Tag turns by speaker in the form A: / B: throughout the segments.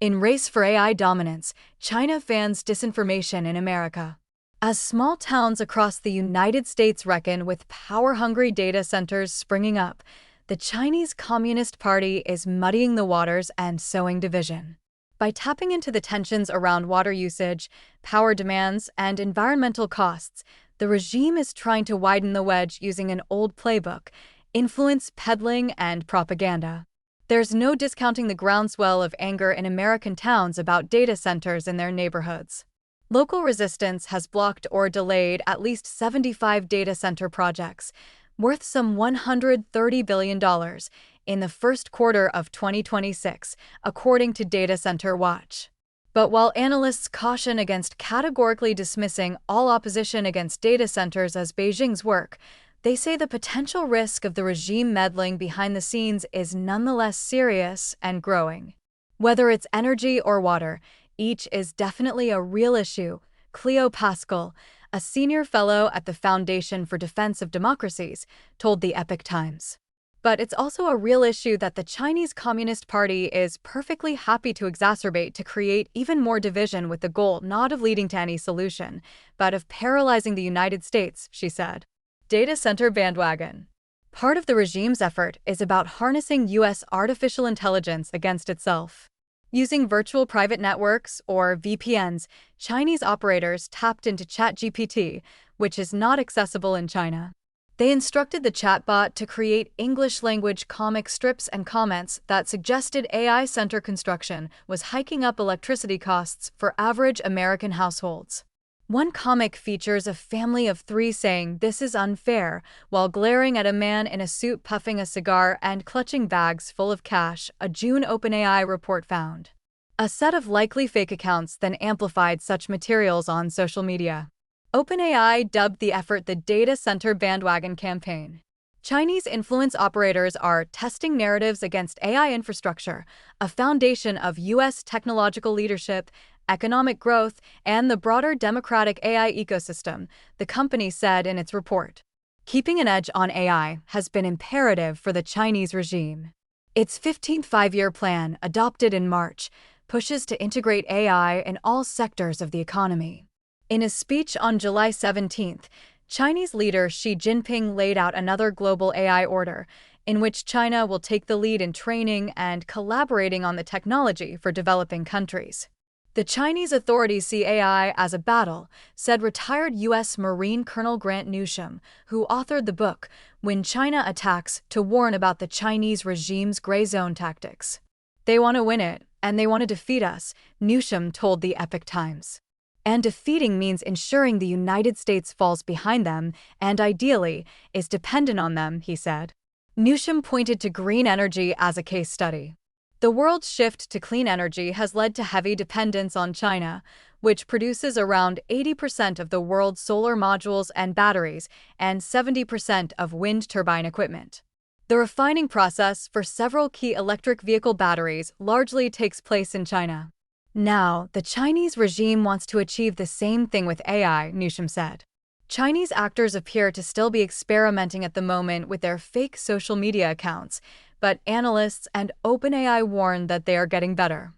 A: In race for AI dominance, China fans disinformation in America. As small towns across the United States reckon with power-hungry data centers springing up, the Chinese Communist Party is muddying the waters and sowing division. By tapping into the tensions around water usage, power demands, and environmental costs, the regime is trying to widen the wedge using an old playbook: influence peddling and propaganda. There's no discounting the groundswell of anger in American towns about data centers in their neighborhoods. Local resistance has blocked or delayed at least 75 data center projects, worth some $130 billion, in the first quarter of 2026, according to Data Center Watch. But while analysts caution against categorically dismissing all opposition against data centers as Beijing's work, they say the potential risk of the regime meddling behind the scenes is nonetheless serious and growing. Whether it's energy or water, each is definitely a real issue, Cleo Pascal, a senior fellow at the Foundation for Defense of Democracies, told the Epoch Times. But it's also a real issue that the Chinese Communist Party is perfectly happy to exacerbate to create even more division, with the goal not of leading to any solution, but of paralyzing the United States, she said. Data center bandwagon. Part of the regime's effort is about harnessing U.S. artificial intelligence against itself. Using virtual private networks, or VPNs, Chinese operators tapped into ChatGPT, which is not accessible in China. They instructed the chatbot to create English-language comic strips and comments that suggested AI center construction was hiking up electricity costs for average American households. One comic features a family of three saying "this is unfair" while glaring at a man in a suit puffing a cigar and clutching bags full of cash, a June OpenAI report found. A set of likely fake accounts then amplified such materials on social media. OpenAI dubbed the effort the Data Center Bandwagon Campaign. Chinese influence operators are testing narratives against AI infrastructure, a foundation of U.S. technological leadership, economic growth, and the broader democratic AI ecosystem, the company said in its report. Keeping an edge on AI has been imperative for the Chinese regime. Its 15th five-year plan, adopted in March, pushes to integrate AI in all sectors of the economy. In a speech on July 17th, Chinese leader Xi Jinping laid out another global AI order, in which China will take the lead in training and collaborating on the technology for developing countries. The Chinese authorities see AI as a battle, said retired U.S. Marine Colonel Grant Newsham, who authored the book When China Attacks, to warn about the Chinese regime's gray zone tactics. They want to win it, and they want to defeat us, Newsham told the Epoch Times. And defeating means ensuring the United States falls behind them and, ideally, is dependent on them, he said. Newsham pointed to green energy as a case study. The world's shift to clean energy has led to heavy dependence on China, which produces around 80% of the world's solar modules and batteries and 70% of wind turbine equipment. The refining process for several key electric vehicle batteries largely takes place in China. Now, the Chinese regime wants to achieve the same thing with AI, Newsham said. Chinese actors appear to still be experimenting at the moment with their fake social media accounts, but analysts and OpenAI warn that they are getting better.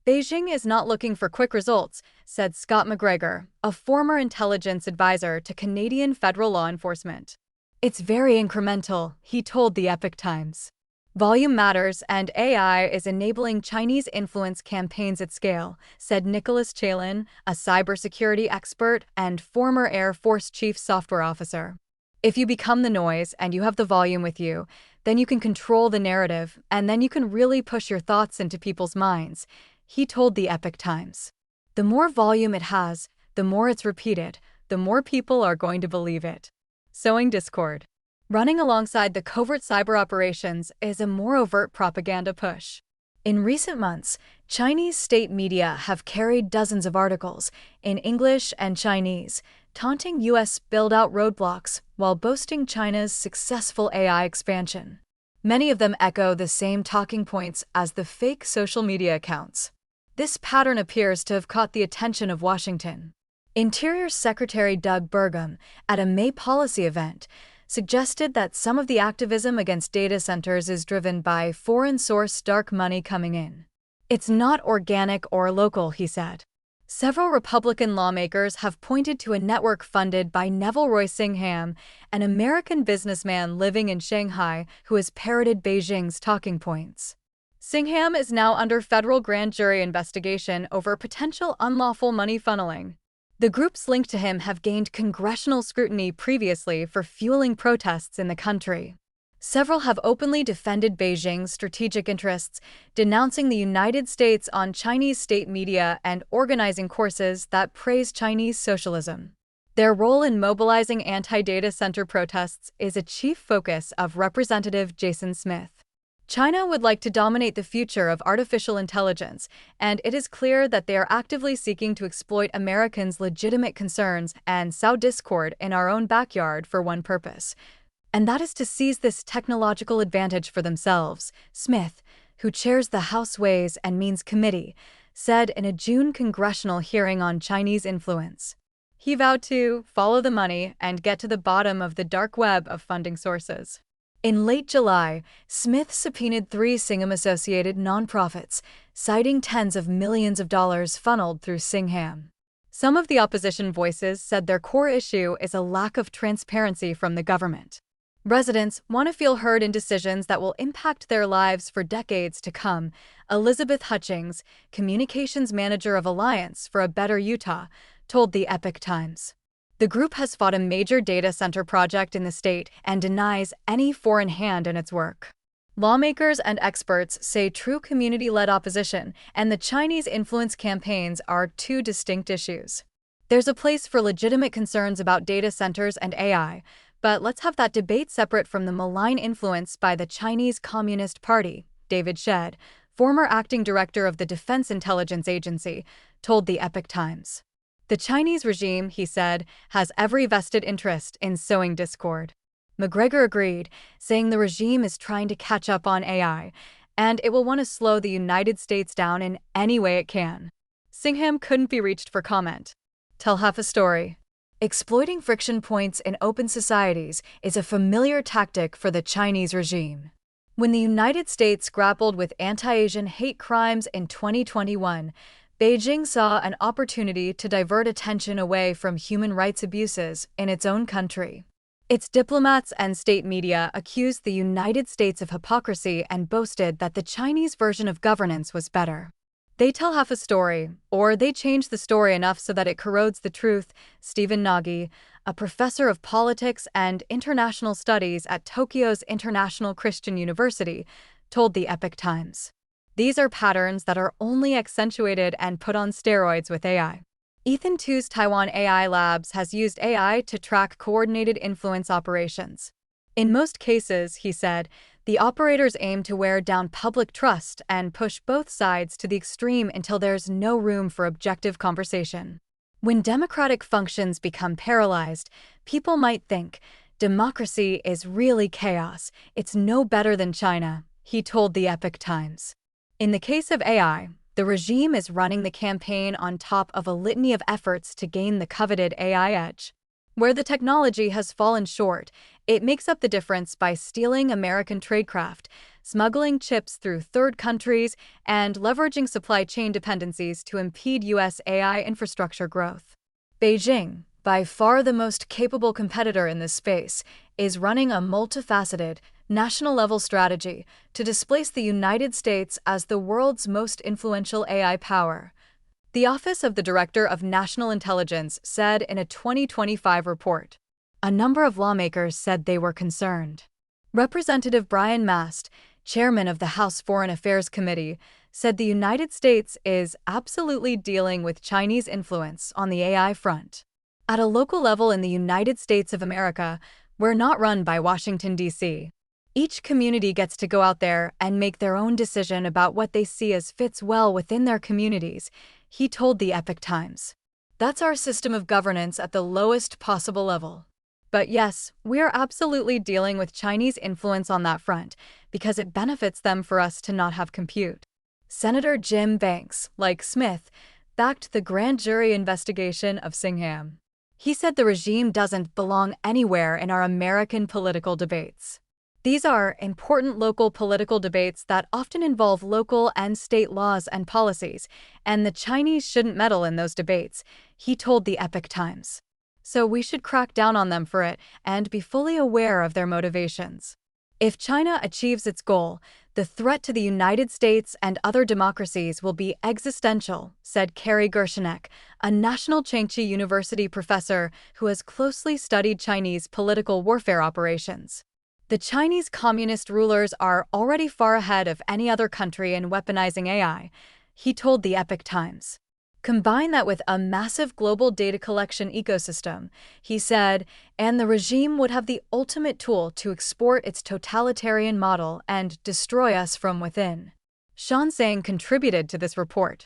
A: Beijing is not looking for quick results, said Scott McGregor, a former intelligence advisor to Canadian federal law enforcement. It's very incremental, he told the Epoch Times. Volume matters, and AI is enabling Chinese influence campaigns at scale, said Nicholas Chalin, a cybersecurity expert and former Air Force Chief Software Officer. If you become the noise and you have the volume with you, then you can control the narrative, and then you can really push your thoughts into people's minds, he told the Epoch Times. The more volume it has, the more it's repeated, the more people are going to believe it. Sowing discord. Running alongside the covert cyber operations is a more overt propaganda push. In recent months, Chinese state media have carried dozens of articles, in English and Chinese, taunting U.S. build-out roadblocks while boasting China's successful AI expansion. Many of them echo the same talking points as the fake social media accounts. This pattern appears to have caught the attention of Washington. Interior Secretary Doug Burgum, at a May policy event, suggested that some of the activism against data centers is driven by foreign-source dark money coming in. It's not organic or local, he said. Several Republican lawmakers have pointed to a network funded by Neville Roy Singham, an American businessman living in Shanghai who has parroted Beijing's talking points. Singham is now under federal grand jury investigation over potential unlawful money funneling. The groups linked to him have gained congressional scrutiny previously for fueling protests in the country. Several have openly defended Beijing's strategic interests, denouncing the United States on Chinese state media and organizing courses that praise Chinese socialism. Their role in mobilizing anti-data center protests is a chief focus of Representative Jason Smith. China would like to dominate the future of artificial intelligence, and it is clear that they are actively seeking to exploit Americans' legitimate concerns and sow discord in our own backyard for one purpose. And that is to seize this technological advantage for themselves, Smith, who chairs the House Ways and Means Committee, said in a June congressional hearing on Chinese influence. He vowed to follow the money and get to the bottom of the dark web of funding sources. In late July, Smith subpoenaed 3 Singham-associated nonprofits, citing tens of millions of dollars funneled through Singham. Some of the opposition voices said their core issue is a lack of transparency from the government. Residents want to feel heard in decisions that will impact their lives for decades to come, Elizabeth Hutchings, communications manager of Alliance for a Better Utah, told the Epoch Times. The group has fought a major data center project in the state and denies any foreign hand in its work. Lawmakers and experts say true community-led opposition and the Chinese influence campaigns are 2 distinct issues. There's a place for legitimate concerns about data centers and AI, but let's have that debate separate from the malign influence by the Chinese Communist Party, David Shed, former acting director of the Defense Intelligence Agency, told the Epoch Times. The Chinese regime, he said, has every vested interest in sowing discord. McGregor agreed, saying the regime is trying to catch up on AI, and it will want to slow the United States down in any way it can. Singham couldn't be reached for comment. Tell half a story. Exploiting friction points in open societies is a familiar tactic for the Chinese regime. When the United States grappled with anti-Asian hate crimes in 2021, Beijing saw an opportunity to divert attention away from human rights abuses in its own country. Its diplomats and state media accused the United States of hypocrisy and boasted that the Chinese version of governance was better. They tell half a story, or they change the story enough so that it corrodes the truth, Stephen Nagy, a professor of politics and international studies at Tokyo's International Christian University, told the Epoch Times. These are patterns that are only accentuated and put on steroids with AI. Ethan Tu's Taiwan AI Labs has used AI to track coordinated influence operations. In most cases, he said, the operators aim to wear down public trust and push both sides to the extreme until there's no room for objective conversation. When democratic functions become paralyzed, people might think, democracy is really chaos, it's no better than China, he told the Epoch Times. In the case of AI, the regime is running the campaign on top of a litany of efforts to gain the coveted AI edge. Where the technology has fallen short, it makes up the difference by stealing American tradecraft, smuggling chips through third countries, and leveraging supply chain dependencies to impede U.S. AI infrastructure growth. Beijing, by far the most capable competitor in this space, is running a multifaceted, national-level strategy to displace the United States as the world's most influential AI power. The Office of the Director of National Intelligence said in a 2025 report. A number of lawmakers said they were concerned. Representative Brian Mast, chairman of the House Foreign Affairs Committee, said the United States is absolutely dealing with Chinese influence on the AI front. At a local level in the United States of America, we're not run by Washington, D.C. Each community gets to go out there and make their own decision about what they see as fits well within their communities, he told the Epoch Times. That's our system of governance at the lowest possible level. But yes, we are absolutely dealing with Chinese influence on that front because it benefits them for us to not have compute. Senator Jim Banks, like Smith, backed the grand jury investigation of Singham. He said the regime doesn't belong anywhere in our American political debates. These are important local political debates that often involve local and state laws and policies, and the Chinese shouldn't meddle in those debates, he told the Epoch Times. So we should crack down on them for it and be fully aware of their motivations. If China achieves its goal, the threat to the United States and other democracies will be existential, said Carrie Gershonek, a National Chengchi University professor who has closely studied Chinese political warfare operations. The Chinese communist rulers are already far ahead of any other country in weaponizing AI, he told the Epoch Times. Combine that with a massive global data collection ecosystem, he said, and the regime would have the ultimate tool to export its totalitarian model and destroy us from within. Shansang contributed to this report.